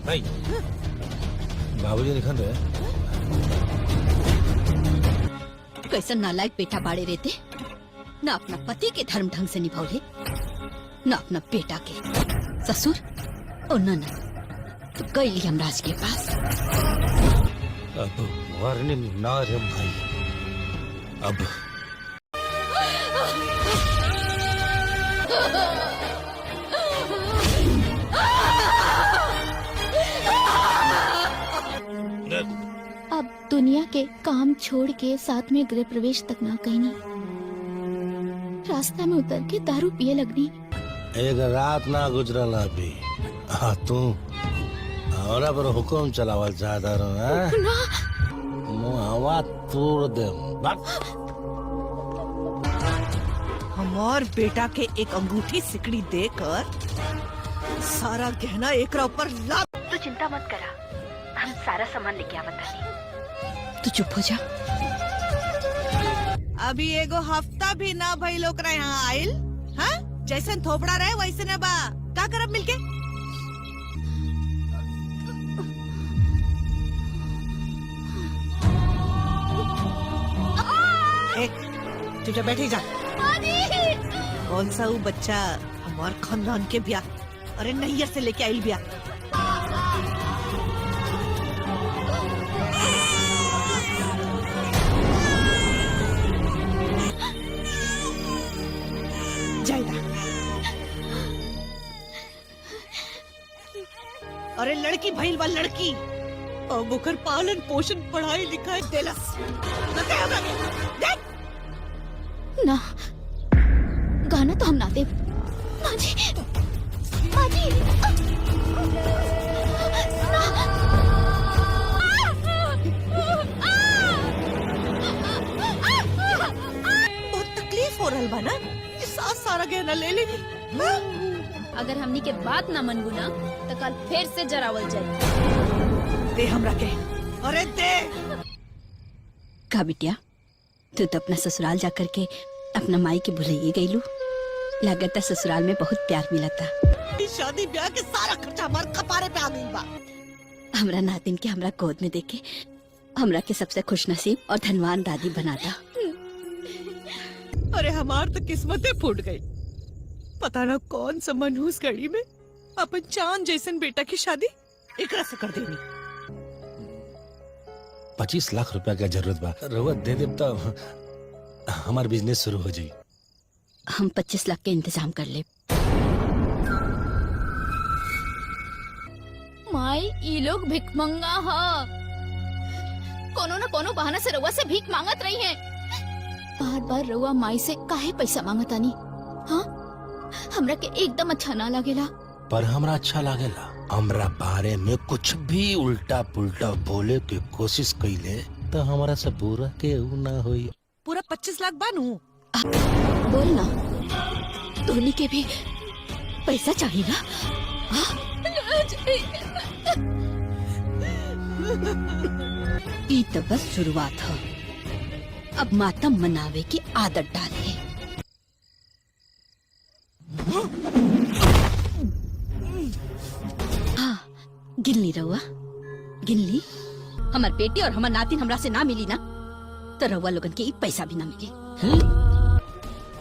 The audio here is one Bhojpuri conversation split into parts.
भाई बाबूजी निखन रहे कैसन नालायक बेटा बाड़े रहते, न अपना पति के धर्म ढंग से निभावले, न अपना बेटा के। ससुर और ननद तो गई यमराज के पास। अब वार्निंग ना रे भाई। अब दुनिया के काम छोड़ के साथ में गृह प्रवेश तक ना कहनी, रास्ता में उतर के दारू पिए लगनी। एक रात ना गुजरल अभी। हाँ तू हमरा पर हुक्म चलावल चाहता रहो हवा तोड़ दे। हमार बेटा के एक अंगूठी सिकड़ी देकर सारा गहना एकरा ऊपर ला। तू चिंता मत करा, हम सारा सामान लेके आवत हनी। तू चुप हो जा। अभी एगो हफ्ता भी ना भइल ओकरा यहाँ आइल। हाँ जैसन थोपड़ा रहे वैसे न बा। का करब मिलके? एक तुझे बैठी जा। कौन सा वो बच्चा हमार खानदान के ब्याह, अरे नैयर से लेके आइल ब्याह। अरे लड़की भइल बा लड़की, अब ओकर पालन पोषण पढ़ाई लिखाई देलस। ना गाना तो हम ना दे। माँ जी, माँ जी। बहुत तकलीफ हो रहा बा ना, सारा गहना ले लेनी। अगर हमनी के बात ना मनबू ना तो कल फिर से जरावल जाए। दे हमरा के, अरे दे। का बिटिया, तू तो अपना ससुराल जाकर के अपना माई के भुलाइए गईलू। लगता ससुराल में बहुत प्यार मिला था। शादी ब्याह के सारा खर्चा हमारे कपारे पे आ गई बा। हमरा नातिन के हमरा गोद में देके हमरा के सबसे खुशनसीब और धनवान दादी बनाता। अरे हमार तो किस्मतें फूट गई। पता ना कौन सा मनहूस घड़ी में अपन चांद जैसन बेटा की शादी एकरा से कर देनी। 25 लाख रुपया का जरूरत बा, रउआ दे देब तो हमार बिजनेस शुरू हो जाई। हम 25 लाख के इंतजाम कर ले। माई ये लोग भिखमंगा हा, कोनो न कोनो बहाना से रउआ से भीख मांगत रही है। बार बार रउआ माई से काहे पैसा मांगतानी? हाँ हमरा के एकदम अच्छा ना लगेला। पर हमरा अच्छा लागेला। हमरा बारे में कुछ भी उल्टा पुल्टा बोले के कोशिश कइले तो हमरा से पूरा केहू ना होई। पूरा 25 लाख बानू। बोल ना, धोनी के भी पैसा चाहिए ना? ये तो बस शुरुआत है, अब मातम मनावे की आदत डाले। हाँ गिन ली रउआ, गिन ली। हमार बेटी और हमार नातिन हमरा से ना मिली ना तो रउआ लोगन के पैसा भी ना मिली।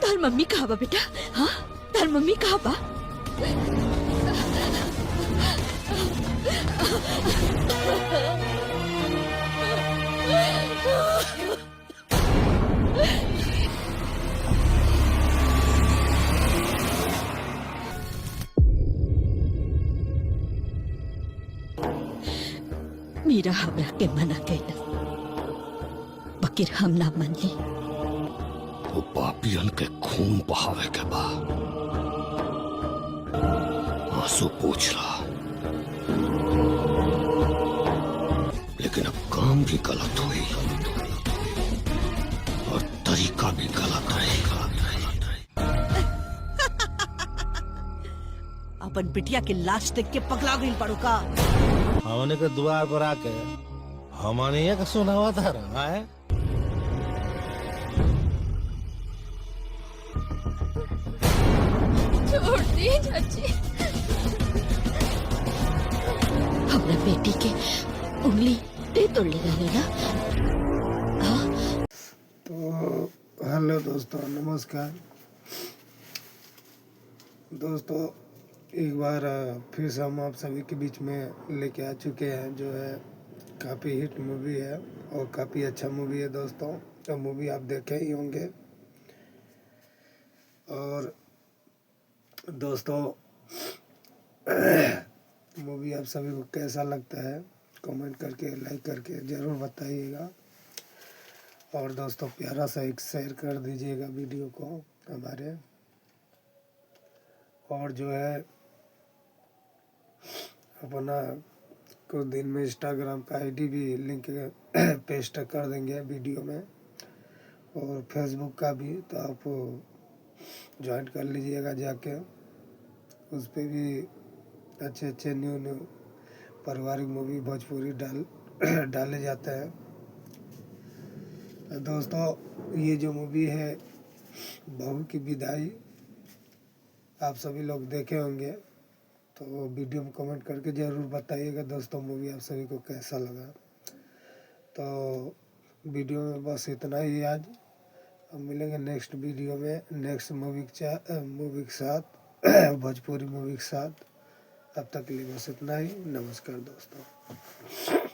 तार मम्मी कहाँ बा बेटा? हाँ तार मम्मी कहाँ बा? मीरा हमरा के मना कैला, बकिर हम ना मन ली। वो पापियन के खून बहावे के बा, आंसू पूछ रहा, लेकिन अब काम भी गलत हुई और तरीका भी गलत रहेगा। अपन बिटिया के लाश देख के पगला गई पड़ो का? हमने के द्वार पर आके हमने एक सुनावा था रहा है। छोड़ दी चाची। हमरा बेटी के उंगली ते तोड़ ले गए ना। हाँ? तो हेलो दोस्तों, नमस्कार दोस्तों। एक बार फिर से हम आप सभी के बीच में लेके आ चुके हैं, जो है काफ़ी हिट मूवी है और काफ़ी अच्छा मूवी है दोस्तों। तो मूवी आप देखे ही होंगे। और दोस्तों मूवी आप सभी को कैसा लगता है कमेंट करके लाइक करके ज़रूर बताइएगा। और दोस्तों प्यारा सा एक शेयर कर दीजिएगा वीडियो को हमारे। और जो है अपना कुछ दिन में इंस्टाग्राम का आईडी भी लिंक पेस्ट कर देंगे वीडियो में, और फेसबुक का भी, तो आप ज्वाइन कर लीजिएगा जाके। उस पर भी अच्छे अच्छे न्यू पारिवारिक मूवी भोजपुरी डाले जाते हैं। तो दोस्तों ये जो मूवी है बहू की विदाई, आप सभी लोग देखे होंगे, तो वीडियो में कमेंट करके ज़रूर बताइएगा दोस्तों मूवी आप सभी को कैसा लगा। तो वीडियो में बस इतना ही आज। अब मिलेंगे नेक्स्ट वीडियो में नेक्स्ट मूवी के साथ भोजपुरी मूवी के साथ। अब तक के लिए बस इतना ही। नमस्कार दोस्तों।